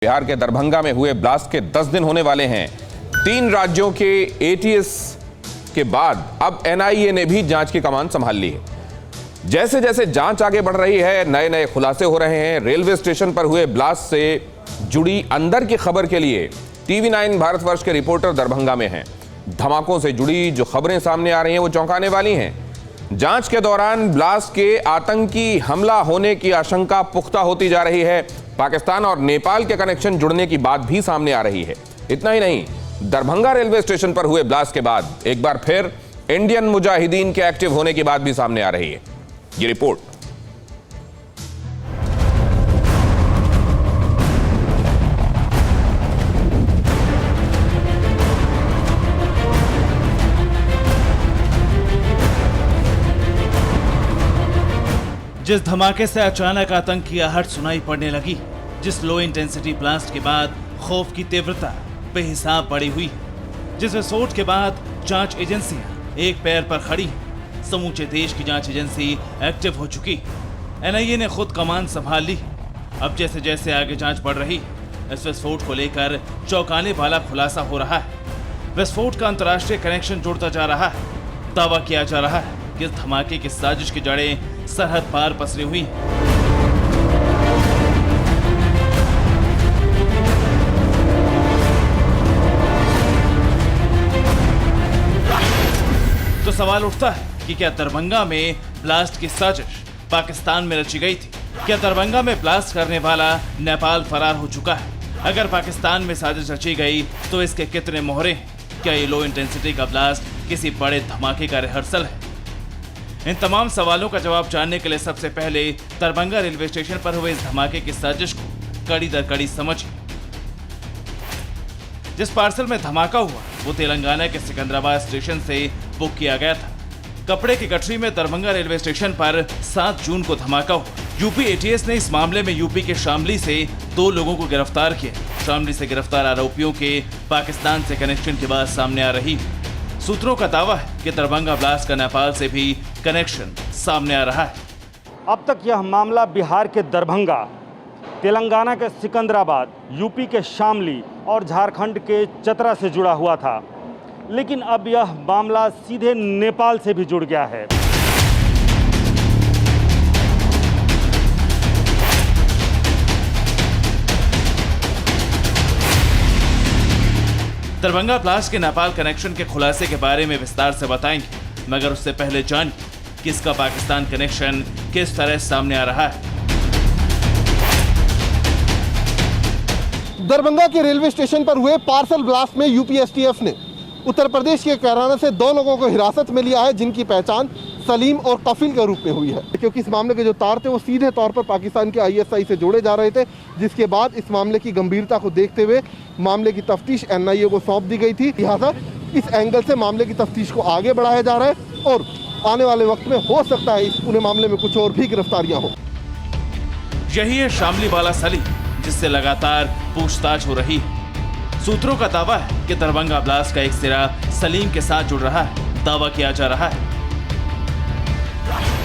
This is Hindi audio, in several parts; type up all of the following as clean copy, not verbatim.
बिहार के दरभंगा में हुए ब्लास्ट के 10 दिन होने वाले हैं। 3 राज्यों के एटीएस के बाद अब एनआईए ने भी जांच की कमान संभाल ली है। जैसे जैसे जांच आगे बढ़ रही है, नए नए खुलासे हो रहे हैं। रेलवे स्टेशन पर हुए ब्लास्ट से जुड़ी अंदर की खबर के लिए टीवी 9 भारतवर्ष के रिपोर्टर दरभंगा में हैं। धमाकों से जुड़ी जो खबरें सामने आ रही हैं वो चौंकाने वाली हैं। जांच के दौरान ब्लास्ट के आतंकी हमला होने की आशंका पुख्ता होती जा रही है। पाकिस्तान और नेपाल के कनेक्शन जुड़ने की बात भी सामने आ रही है। इतना ही नहीं, दरभंगा रेलवे स्टेशन पर हुए ब्लास्ट के बाद एक बार फिर इंडियन मुजाहिदीन के एक्टिव होने की बात भी सामने आ रही है। ये रिपोर्ट जिस धमाके से अचानक आतंक की आहट सुनाई पड़ने लगी, जिस लो इंटेंसिटी ब्लास्ट के बाद खौफ की तीव्रता बेहिसाब बढ़ी हुई, जिस विस्फोट के बाद जांच एजेंसियां एक पैर पर खड़ी, समूचे देश की जांच एजेंसी एक्टिव हो चुकी। एनआईए ने खुद कमान संभाल ली। अब जैसे जैसे आगे जांच बढ़ रही, इस विस्फोट को लेकर चौंकाने वाला खुलासा हो रहा है। विस्फोट का अंतर्राष्ट्रीय कनेक्शन जुड़ता जा रहा है। दावा किया जा रहा है कि इस धमाके की साजिश की जड़ें सरहद पार पसरी हुई। तो सवाल उठता है कि क्या दरभंगा में ब्लास्ट की साजिश पाकिस्तान में रची गई थी? क्या दरभंगा में ब्लास्ट करने वाला नेपाल फरार हो चुका है? अगर पाकिस्तान में साजिश रची गई तो इसके कितने मोहरे हैं? क्या ये लो इंटेंसिटी का ब्लास्ट किसी बड़े धमाके का रिहर्सल है? इन तमाम सवालों का जवाब जानने के लिए सबसे पहले दरभंगा रेलवे स्टेशन पर हुए इस धमाके की साजिश को कड़ी दर कड़ी समझिए। जिस पार्सल में धमाका हुआ वो तेलंगाना के सिकंदराबाद स्टेशन से बुक किया गया था। कपड़े की गठरी में दरभंगा रेलवे स्टेशन पर 7 जून को धमाका हुआ। यूपी एटीएस ने इस मामले में यूपी के शामली से 2 लोगों को गिरफ्तार किया। शामली से गिरफ्तार आरोपियों के पाकिस्तान से कनेक्शन की बात सामने आ रही। सूत्रों का दावा है कि दरभंगा ब्लास्ट का नेपाल से भी कनेक्शन सामने आ रहा है। अब तक यह मामला बिहार के दरभंगा, तेलंगाना के सिकंदराबाद, यूपी के शामली और झारखंड के चतरा से जुड़ा हुआ था, लेकिन अब यह मामला सीधे नेपाल से भी जुड़ गया है। दरभंगा ब्लास्ट के नेपाल कनेक्शन के खुलासे के बारे में विस्तार से बताएंगे, मगर उससे पहले जानिए कि इसका पाकिस्तान कनेक्शन किस तरह सामने आ रहा है। दरभंगा के रेलवे स्टेशन पर हुए पार्सल ब्लास्ट में यूपी एसटीएफ ने उत्तर प्रदेश के कैराना से 2 लोगों को हिरासत में लिया है, जिनकी पहचान सलीम और कफील के रूप में हुई है। क्योंकि इस मामले के जो तार थे वो सीधे तौर पर पाकिस्तान के आईएसआई से जोड़े जा रहे थे, जिसके बाद इस मामले की गंभीरता को देखते हुए मामले की तफ्तीश एनआईए को सौंप दी गई थी। लिहाजा इस एंगल से मामले की तफ्तीश को आगे बढ़ाया जा रहा है और आने वाले वक्त में हो सकता है इस पूरे मामले में कुछ और भी गिरफ्तारियां हो। यही है शामली वाला सलीम, जिससे लगातार पूछताछ हो रही है। सूत्रों का दावा है कि दरभंगा ब्लास्ट का एक सिरा सलीम के साथ जुड़ रहा है। दावा किया जा रहा है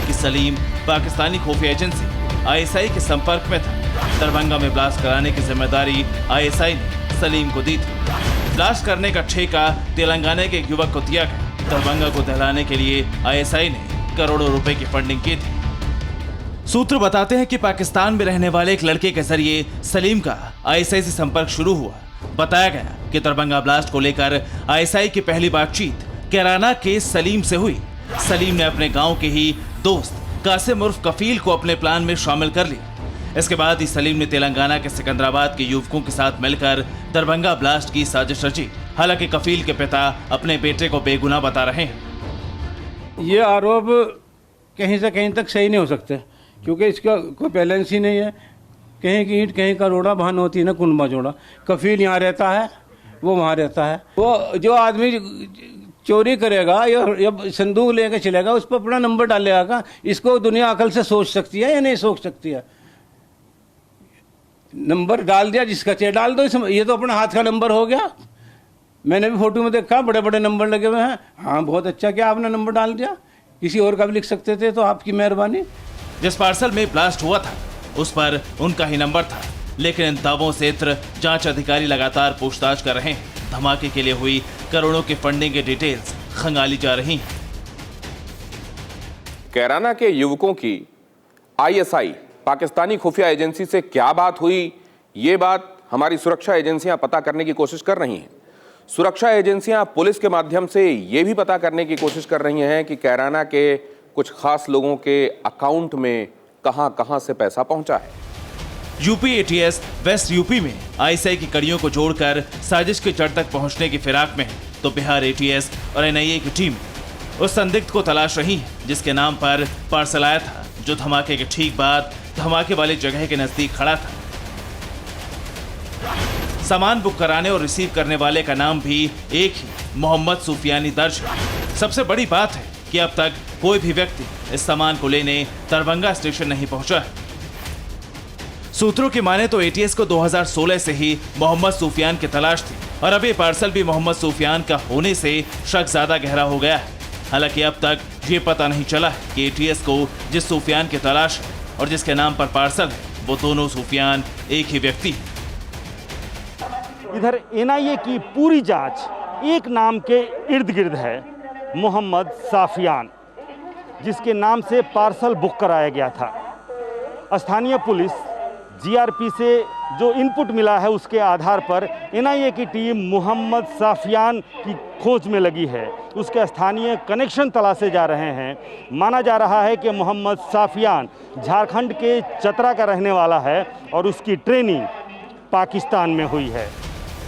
कि सलीम पाकिस्तानी खुफिया एजेंसी आईएसआई के संपर्क में था। दरभंगा में ब्लास्ट कराने की जिम्मेदारी आईएसआई ने सलीम को दी थी। ब्लास्ट करने का ठेका तेलंगाना के एक युवक को दिया गया। दरभंगा को दहलाने के लिए आईएसआई ने करोड़ों रुपए की फंडिंग की थी। सूत्र बताते हैं कि पाकिस्तान में रहने वाले एक लड़के के जरिए सलीम का आईएसआई से संपर्क शुरू हुआ। बताया गया कि दरभंगा ब्लास्ट को लेकर आईएसआई की पहली बातचीत कैराना के सलीम से हुई। सलीम ने अपने गांव के ही दोस्त कासिम उर्फ कफील को अपने प्लान में शामिल कर लिया। इसके बाद ही सलीम ने तेलंगाना के सिकंदराबाद के युवकों के साथ मिलकर दरभंगा ब्लास्ट की साजिश रची। हालांकि कफील के पिता अपने बेटे को बेगुनाह बता रहे हैं। ये आरोप कहीं से कहीं तक सही नहीं हो सकते, क्योंकि इसका कोई बैलेंस ही नहीं है। कहीं की ईंट कहीं का रोड़ा, बहान होती है ना कुनबा जोड़ा। कफील यहाँ रहता है, वो वहाँ रहता है। वो जो आदमी चोरी करेगा या संदूक लेकर चलेगा, उस पर अपना नंबर डालेगा। इसको दुनिया अकल से सोच सकती है या नहीं सोच सकती है? नंबर डाल दिया, जिसका चाहिए डाल दो। ये तो अपना हाथ का नंबर हो गया। मैंने भी फोटो में देखा, बड़े बड़े नंबर लगे हुए हैं। हाँ, बहुत अच्छा किया आपने नंबर डाल दिया। किसी और का भी लिख सकते थे, तो आपकी मेहरबानी। जिस पार्सल में ब्लास्ट हुआ था उस पर उनका ही नंबर था। लेकिन इन दावों से इत्र जांच अधिकारी लगातार पूछताछ कर रहे हैं। धमाके के लिए हुई करोड़ों की फंडिंग की डिटेल्स खंगाली जा रही हैं। कैराना के युवकों की आईएसआई पाकिस्तानी खुफिया एजेंसी से क्या बात हुई, ये बात हमारी सुरक्षा एजेंसियां पता करने की कोशिश कर रही हैं। सुरक्षा एजेंसियां पुलिस के माध्यम से ये भी पता करने की कोशिश कर रही हैं कि कैराना के कुछ खास लोगों के अकाउंट में कहां-कहां से पैसा पहुंचा है। यूपी एटीएस वेस्ट यूपी में आईएसआई की कड़ियों को जोड़कर साजिश के जड़ तक पहुंचने की फिराक में है, तो बिहार एटीएस और एनआईए की टीम उस संदिग्ध को तलाश रही है जिसके नाम पर पार्सल आया था, जो धमाके के ठीक बाद धमाके वाली जगह के नजदीक खड़ा था। सामान बुक कराने और रिसीव करने वाले का नाम भी एक ही, मोहम्मद सूफियानी दर्ज है। सबसे बड़ी बात है कि अब तक कोई भी व्यक्ति इस सामान को लेने दरभंगा स्टेशन नहीं पहुंचा है। सूत्रों की माने तो एटीएस को 2016 से ही मोहम्मद सूफियान की तलाश थी और अब ये पार्सल भी मोहम्मद सूफियान का होने से शक ज्यादा गहरा हो गया है। हालांकि अब तक ये पता नहीं चला है कि एटीएस को जिस सूफियान की तलाश है और जिसके नाम पर पार्सल है, वो दोनों सूफियान एक ही व्यक्ति है। इधर एनआईए की पूरी जांच एक नाम के इर्द गिर्द है, मोहम्मद साफियान, जिसके नाम से पार्सल बुक कराया गया था। स्थानीय पुलिस जीआरपी से जो इनपुट मिला है उसके आधार पर एनआईए की टीम मोहम्मद साफियान की खोज में लगी है। उसके स्थानीय कनेक्शन तलाशे जा रहे हैं। माना जा रहा है कि मोहम्मद साफियान झारखंड के चतरा का रहने वाला है और उसकी ट्रेनिंग पाकिस्तान में हुई है।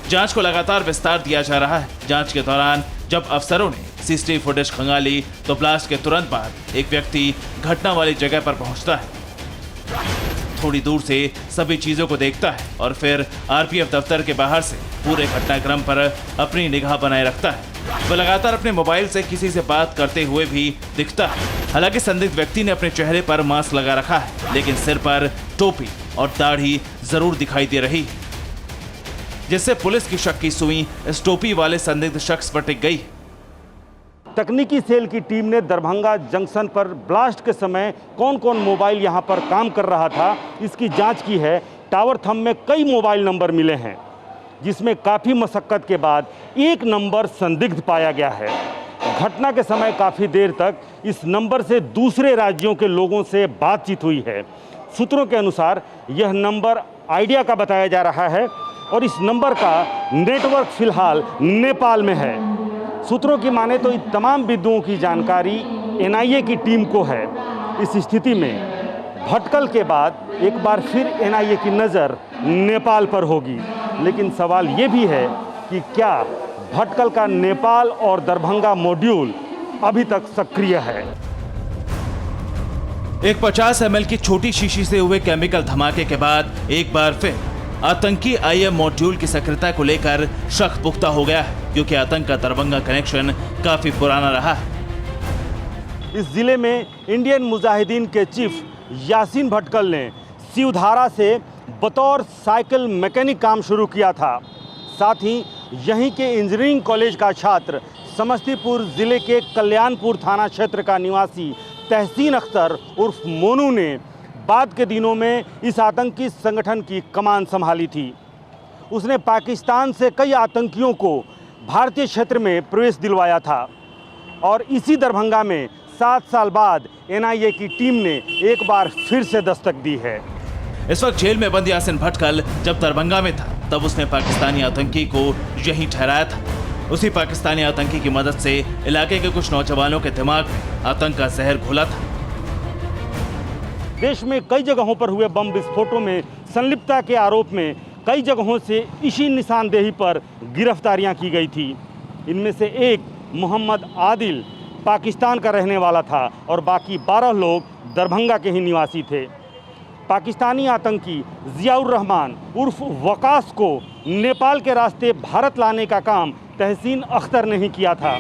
जांच को लगातार विस्तार दिया जा रहा है। जांच के दौरान जब अफसरों ने सीसीटीवी फुटेज खंगाली तो ब्लास्ट के तुरंत बाद एक व्यक्ति घटना वाली जगह पर पहुंचता है, थोड़ी दूर से सभी चीजों को देखता है और फिर आरपीएफ दफ्तर के बाहर से पूरे घटनाक्रम पर अपनी निगाह बनाए रखता है। वह लगातार अपने मोबाइल से किसी से बात करते हुए भी दिखता है। हालांकि संदिग्ध व्यक्ति ने अपने चेहरे पर मास्क लगा रखा है, लेकिन सिर पर टोपी और दाढ़ी जरूर दिखाई दे रही है, जिससे पुलिस की शक की सुई इस टोपी वाले संदिग्ध शख्स पर टिक गई। तकनीकी सेल की टीम ने दरभंगा जंक्शन पर ब्लास्ट के समय कौन कौन मोबाइल यहां पर काम कर रहा था, इसकी जांच की है। टावर थंब में कई मोबाइल नंबर मिले हैं, जिसमें काफ़ी मशक्कत के बाद एक नंबर संदिग्ध पाया गया है। घटना के समय काफ़ी देर तक इस नंबर से दूसरे राज्यों के लोगों से बातचीत हुई है। सूत्रों के अनुसार यह नंबर आइडिया का बताया जा रहा है और इस नंबर का नेटवर्क फिलहाल नेपाल में है। सूत्रों की माने तो इन तमाम बिंदुओं की जानकारी एनआईए की टीम को है। इस स्थिति में भटकल के बाद एक बार फिर एनआईए की नज़र नेपाल पर होगी, लेकिन सवाल ये भी है कि क्या भटकल का नेपाल और दरभंगा मॉड्यूल अभी तक सक्रिय है। एक 50 ml की छोटी शीशी से हुए केमिकल धमाके के बाद एक बार फिर आतंकी आईएम मॉड्यूल की सक्रियता को लेकर शक पुख्ता हो गया है, क्योंकि आतंक का दरभंगा कनेक्शन काफी पुराना रहा है। इस जिले में इंडियन मुजाहिदीन के चीफ यासीन भटकल ने शिवधारा से बतौर साइकिल मैकेनिक काम शुरू किया था। साथ ही यहीं के इंजीनियरिंग कॉलेज का छात्र समस्तीपुर जिले के कल्याणपुर थाना क्षेत्र का निवासी तहसीन अख्तर उर्फ मोनू ने बाद के दिनों में इस आतंकी संगठन की कमान संभाली थी। उसने पाकिस्तान से कई आतंकियों को भारतीय क्षेत्र में प्रवेश दिलवाया था और इसी दरभंगा में 7 साल बाद एनआईए की टीम ने एक बार फिर से दस्तक दी है। इस वक्त जेल में बंद यासीन भटकल जब दरभंगा में था, तब उसने पाकिस्तानी आतंकी को यहीं ठहराया था। उसी पाकिस्तानी आतंकी की मदद से इलाके के कुछ नौजवानों के दिमाग में आतंक का जहर घुला था। देश में कई जगहों पर हुए बम विस्फोटों में संलिप्तता के आरोप में कई जगहों से इसी निशानदेही पर गिरफ्तारियां की गई थी। इनमें से एक मोहम्मद आदिल पाकिस्तान का रहने वाला था और बाकी 12 लोग दरभंगा के ही निवासी थे। पाकिस्तानी आतंकी जियाउर रहमान उर्फ वकास को नेपाल के रास्ते भारत लाने का काम तहसीन अख्तर ने ही किया था।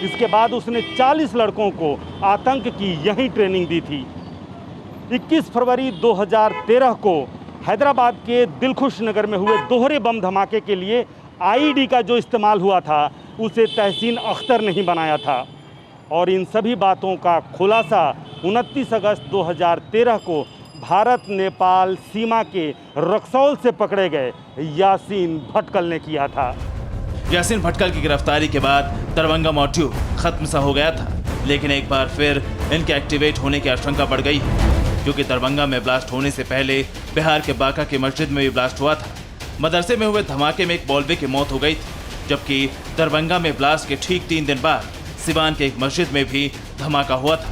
इसके बाद उसने 40 लड़कों को आतंक की यही ट्रेनिंग दी थी। 21 फरवरी 2013 को हैदराबाद के दिलखुश नगर में हुए दोहरे बम धमाके के लिए आईडी का जो इस्तेमाल हुआ था उसे तहसीन अख्तर ने ही बनाया था और इन सभी बातों का खुलासा 29 अगस्त 2013 को भारत नेपाल सीमा के रक्सौल से पकड़े गए यासीन भटकल ने किया था। यासीन भटकल की गिरफ्तारी के बाद दरभंगा मॉड्यूल खत्म सा हो गया था, लेकिन एक बार फिर इनके एक्टिवेट होने की आशंका बढ़ गई है, क्योंकि दरभंगा में ब्लास्ट होने से पहले बिहार के बांका की मस्जिद में भी ब्लास्ट हुआ था। मदरसे में हुए धमाके में एक मौलवी की मौत हो गई थी, जबकि दरभंगा में ब्लास्ट के ठीक 3 दिन बाद सिवान के एक मस्जिद में भी धमाका हुआ था।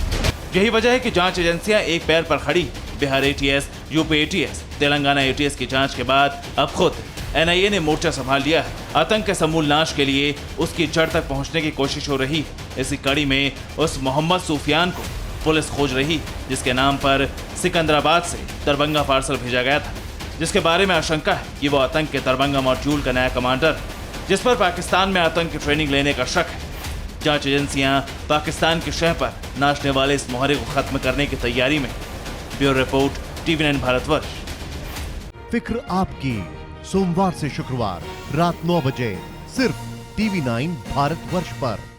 यही वजह है कि जांच एजेंसियां एक पैर पर खड़ी। Bihar ATS, UP ATS, Telangana ATS की जांच के बाद अब खुद एनआईए ने मोर्चा संभाल लिया है। आतंक के समूल नाश के लिए उसकी जड़ तक पहुंचने की कोशिश हो रही है। इसी कड़ी में उस मोहम्मद सूफियान को पुलिस खोज रही, जिसके नाम पर सिकंदराबाद से दरभंगा पार्सल भेजा गया था, जिसके बारे में आशंका है कि वो आतंक के दरभंगा मॉड्यूल का नया कमांडर है, जिस पर पाकिस्तान में आतंक की ट्रेनिंग लेने का शक है। जांच एजेंसियां पाकिस्तान के शह पर नाचने वाले इस मोहरे को खत्म करने की तैयारी में। Bureau report, TV9 Bharatvarsh. फिक्र आपकी, सोमवार से शुक्रवार रात 9 बजे सिर्फ TV9 भारतवर्ष पर।